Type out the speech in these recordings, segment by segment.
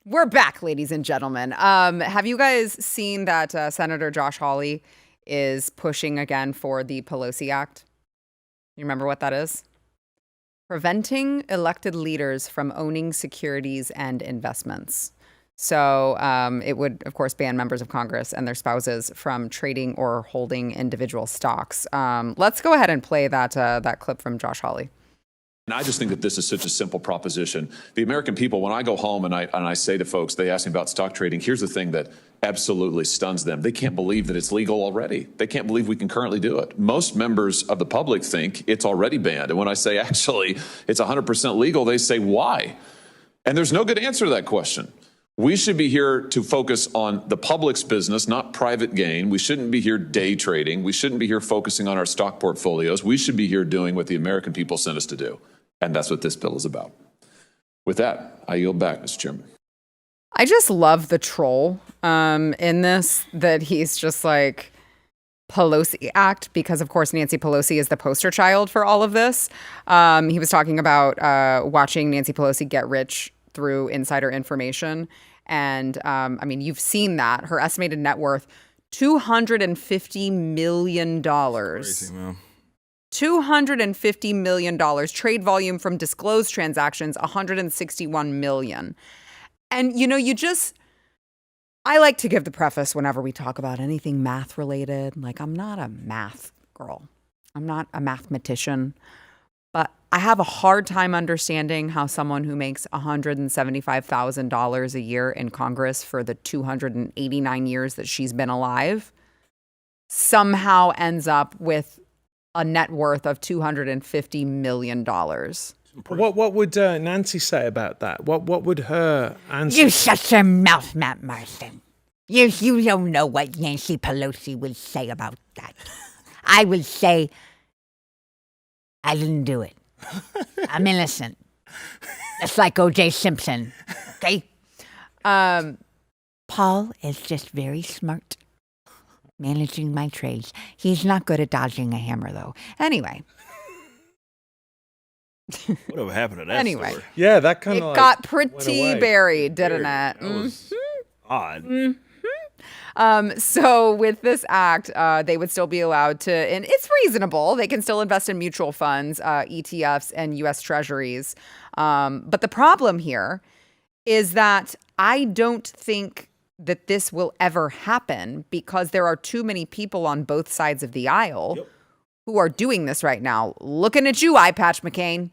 We're back, ladies and gentlemen. Have you guys seen that Senator Josh Hawley is pushing again for the PELOSI Act? You remember what that is? Preventing elected leaders from owning securities and investments. So it would, of course, ban members of Congress and their spouses from trading or holding individual stocks. Let's go ahead and play that clip from Josh Hawley. And I just think that this is such a simple proposition. The American people, when I go home and I say to folks, they ask me about stock trading, here's the thing that absolutely stuns them. They can't believe that it's legal already. They can't believe we can currently do it. Most members of the public think it's already banned. And when I say, actually, it's 100% legal, they say, why? And there's no good answer to that question. We should be here to focus on the public's business, not private gain. We shouldn't be here day trading. We shouldn't be here focusing on our stock portfolios. We should be here doing what the American people sent us to do. And that's what this bill is about. With that, I yield back, Mr. Chairman. I just love the troll in this, that he's just like, PELOSI Act, because of course Nancy Pelosi is the poster child for all of this. He was talking about watching Nancy Pelosi get rich through insider information. And I mean, you've seen that. Her estimated net worth, $250 million. Crazy, man. $250 million. Trade volume from disclosed transactions, $161 million. And, you know, I like to give the preface whenever we talk about anything math related. Like, I'm not a math girl. I'm not a mathematician. But I have a hard time understanding how someone who makes $175,000 a year in Congress for the 289 years that she's been alive somehow ends up with a net worth of $250 million. What would Nancy say about that? What would her answer? You shut your mouth, Matt Marsden. You don't know what Nancy Pelosi would say about that. I would say, I didn't do it. I'm innocent. Just like O.J. Simpson. Okay? Paul is just very smart managing my trades. He's not good at dodging a hammer, though. Anyway. Whatever happened to that story? Yeah, that kind of got pretty buried, didn't it? That was odd. So with this act, they would still be allowed to, and it's reasonable, they can still invest in mutual funds, ETFs, and U.S. Treasuries. But the problem here is that I don't think that this will ever happen because there are too many people on both sides of the aisle who are doing this right now. Looking at you, Eye Patch McCain.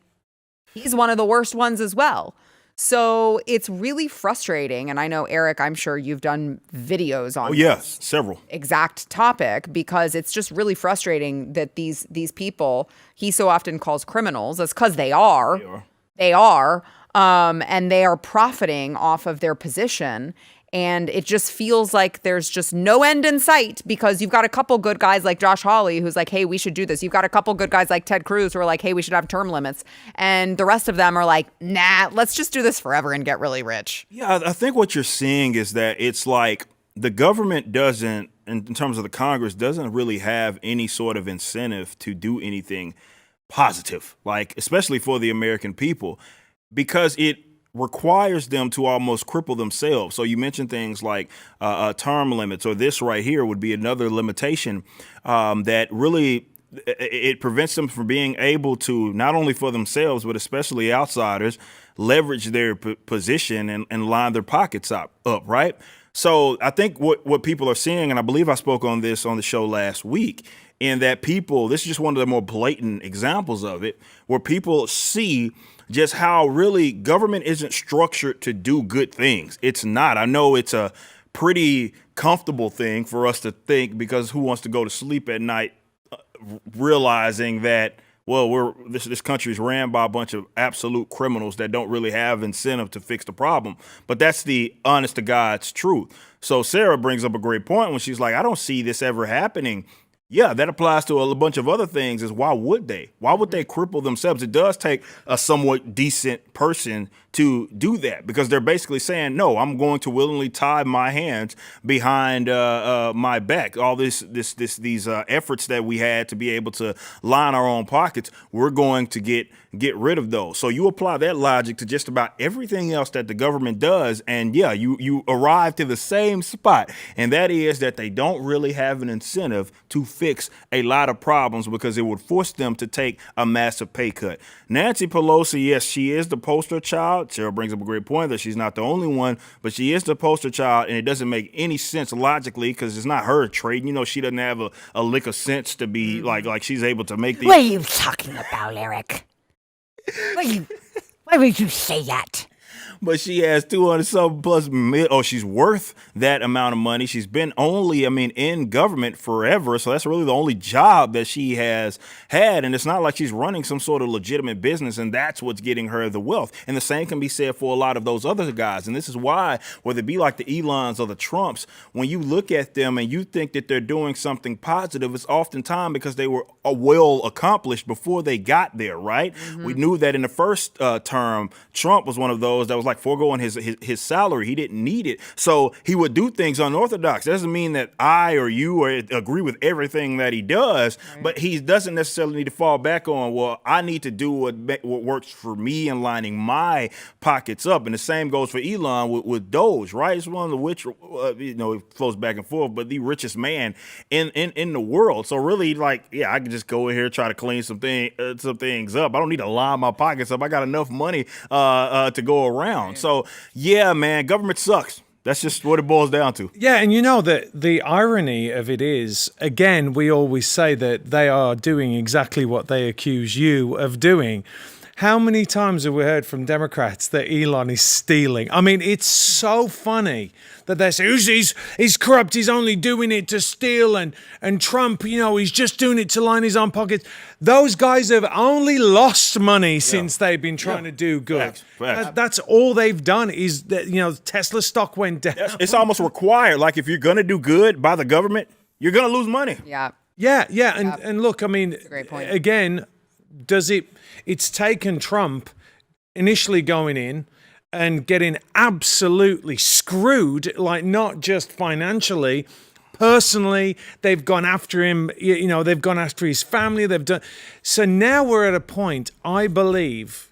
He's one of the worst ones as well. So it's really frustrating. And I know, Eric, I'm sure you've done videos on yes, several. Exact topic, because it's just really frustrating that these people he so often calls criminals. That's because they are. They are. And they are profiting off of their position. And it just feels like there's just no end in sight because you've got a couple good guys like Josh Hawley who's like, hey, we should do this. You've got a couple good guys like Ted Cruz who are like, hey, we should have term limits. And the rest of them are like, nah, let's just do this forever and get really rich. Yeah, I think what you're seeing is that it's like the government doesn't, in terms of the Congress, doesn't really have any sort of incentive to do anything positive, like especially for the American people, because it requires them to almost cripple themselves. So you mentioned things like term limits, or this right here would be another limitation that really it prevents them from being able to, not only for themselves, but especially outsiders, leverage their position and line their pockets up, right? So I think what people are seeing, and I believe I spoke on this on the show last week, in that people, this is just one of the more blatant examples of it, where people see just how really government isn't structured to do good things. It's not. I know it's a pretty comfortable thing for us to think, because who wants to go to sleep at night realizing that, well, this country is ran by a bunch of absolute criminals that don't really have incentive to fix the problem. But that's the honest to God's truth. So Sarah brings up a great point when she's like, I don't see this ever happening. Yeah, that applies to a bunch of other things. Is why would they? Why would they cripple themselves? It does take a somewhat decent person to do that, because they're basically saying, no, I'm going to willingly tie my hands behind my back. All these efforts that we had to be able to line our own pockets, we're going to get get rid of those. So you apply that logic to just about everything else that the government does, and yeah, you arrive to the same spot, and that is that they don't really have an incentive to fix a lot of problems because it would force them to take a massive pay cut. Nancy Pelosi, yes, she is the poster child. Cheryl brings up a great point that she's not the only one, but she is the poster child, and it doesn't make any sense logically because it's not her trade. You know, she doesn't have a lick of sense to be like she's able to make these. What are you talking about, Eric? Why would you say that? But she has 200 something plus she's worth that amount of money. She's been in government forever. So that's really the only job that she has had. And it's not like she's running some sort of legitimate business, and that's what's getting her the wealth. And the same can be said for a lot of those other guys. And this is why, whether it be like the Elons or the Trumps, when you look at them and you think that they're doing something positive, it's oftentimes because they were well accomplished before they got there, right? Mm-hmm. We knew that in the first term, Trump was one of those that was like foregoing his salary. He didn't need it. So he would do things unorthodox. That doesn't mean that I or you agree with everything that he does, right. But he doesn't necessarily need to fall back on, well, I need to do what works for me and lining my pockets up. And the same goes for Elon with Doge, right? It's one of the which, it flows back and forth, but the richest man in the world. So really, like, yeah, I can just go in here and try to clean some things up. I don't need to line my pockets up. I got enough money to go around. So, yeah, man, government sucks. That's just what it boils down to. Yeah, and you know that the irony of it is, again, we always say that they are doing exactly what they accuse you of doing. How many times have we heard from Democrats that Elon is stealing? I mean, it's so funny that they say, he's corrupt, he's only doing it to steal, and Trump, he's just doing it to line his own pockets. Those guys have only lost money since they've been trying to do good. Facts. That's all they've done is that, Tesla stock went down. It's almost required. Like, if you're going to do good by the government, you're going to lose money. Yeah. Yeah. And look, I mean, that's a great point. Again, it's taken Trump initially going in and getting absolutely screwed, like not just financially, personally. They've gone after him, they've gone after his family. So now we're at a point, I believe,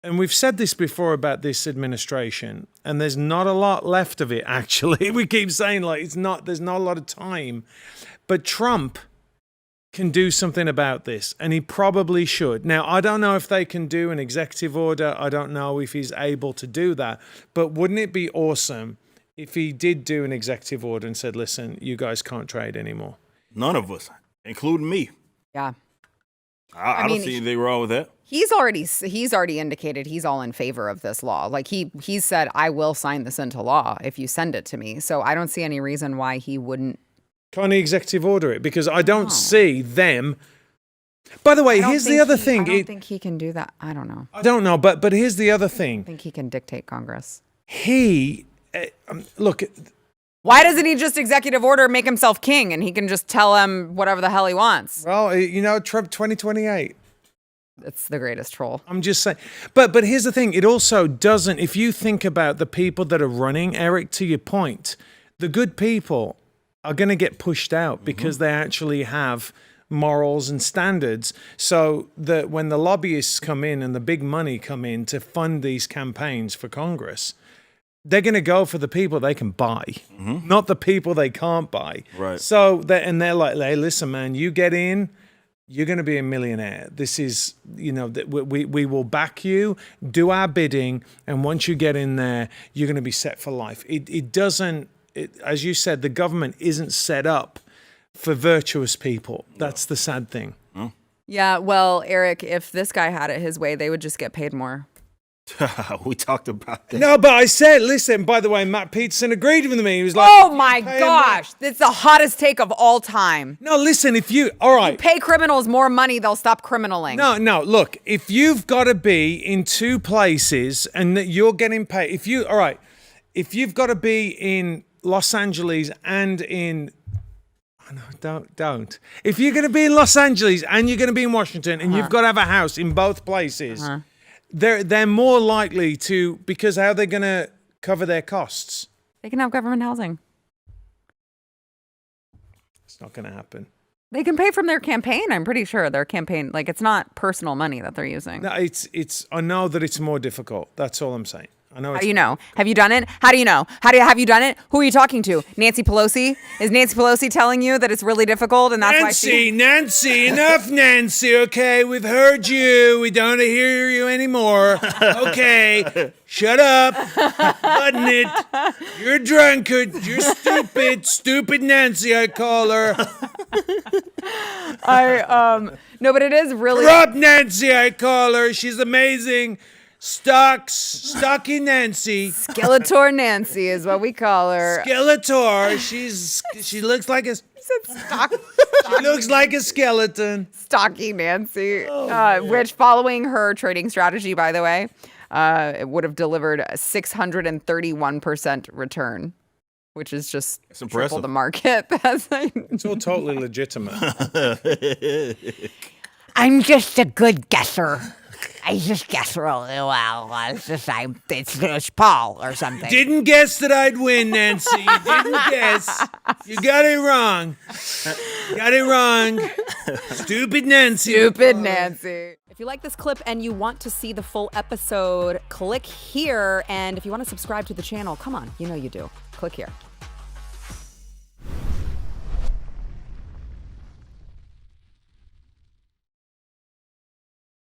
and we've said this before about this administration, and there's not a lot left of it, actually. We keep saying there's not a lot of time, but Trump can do something about this, and he probably should. Now, I don't know if they can do an executive order. I don't know if he's able to do that, but wouldn't it be awesome if he did do an executive order and said, listen, you guys can't trade anymore? None of us, including me. Yeah. I don't see anything wrong with that. He's already indicated he's all in favor of this law. Like he said, I will sign this into law if you send it to me. So I don't see any reason why he wouldn't. Can't he executive order it? Because I don't see them. By the way, here's the other thing. I don't think he can do that. I don't know. I don't know, but here's the other thing. I think he can dictate Congress. Look. Why doesn't he just executive order make himself king and he can just tell him whatever the hell he wants? Well, Trump 2028. It's the greatest troll. I'm just saying. But here's the thing. It also doesn't, if you think about the people that are running, Eric, to your point, the good people are going to get pushed out because they actually have morals and standards. So that when the lobbyists come in and the big money come in to fund these campaigns for Congress, they're going to go for the people they can buy, not the people they can't buy. Right. So they're like, hey, listen, man, you get in, you're going to be a millionaire. This is, we will back you, do our bidding, and once you get in there, you're going to be set for life. It doesn't, as you said, the government isn't set up for virtuous people. That's the sad thing. Yeah, well, Eric, if this guy had it his way, they would just get paid more. We talked about that. No, but I said, listen, by the way, Matt Peterson agreed with me. He was like, oh my gosh, it's the hottest take of all time. No, listen, all right. You pay criminals more money, they'll stop criminaling. No, look, if you've got to be in two places and that you're getting paid, if you've got to be in Los Angeles and in, don't. If you're going to be in Los Angeles and you're going to be in Washington and you've got to have a house in both places, they're more likely to, because how are they going to cover their costs? They can have government housing. It's not going to happen. They can pay from their campaign. I'm pretty sure their campaign, like it's not personal money that they're using. No, it's. I know that it's more difficult. That's all I'm saying. I know. How do you know? Have you done it? How do you know? Have you done it? Who are you talking to? Nancy Pelosi? Is Nancy Pelosi telling you that it's really difficult and that's why she... Nancy, enough, Nancy. Okay, we've heard you. We don't hear you anymore. Okay, shut up. Button it. You're a drunkard. You're stupid Nancy. I call her. No, but it is really... Corrupt Nancy. I call her. She's amazing. Stocky Nancy. Skeletor Nancy is what we call her. Skeletor. She looks like a... She looks like a skeleton. Stocky Nancy, which following her trading strategy, by the way, it would have delivered a 631% return, which is just triple the market. It's all totally legitimate. I'm just a good guesser. I just guess really well. It's Paul or something. Didn't guess that I'd win, Nancy. You didn't guess. You got it wrong. Stupid Nancy. Stupid Nancy. If you like this clip and you want to see the full episode, click here. And if you want to subscribe to the channel, come on, you know you do. Click here.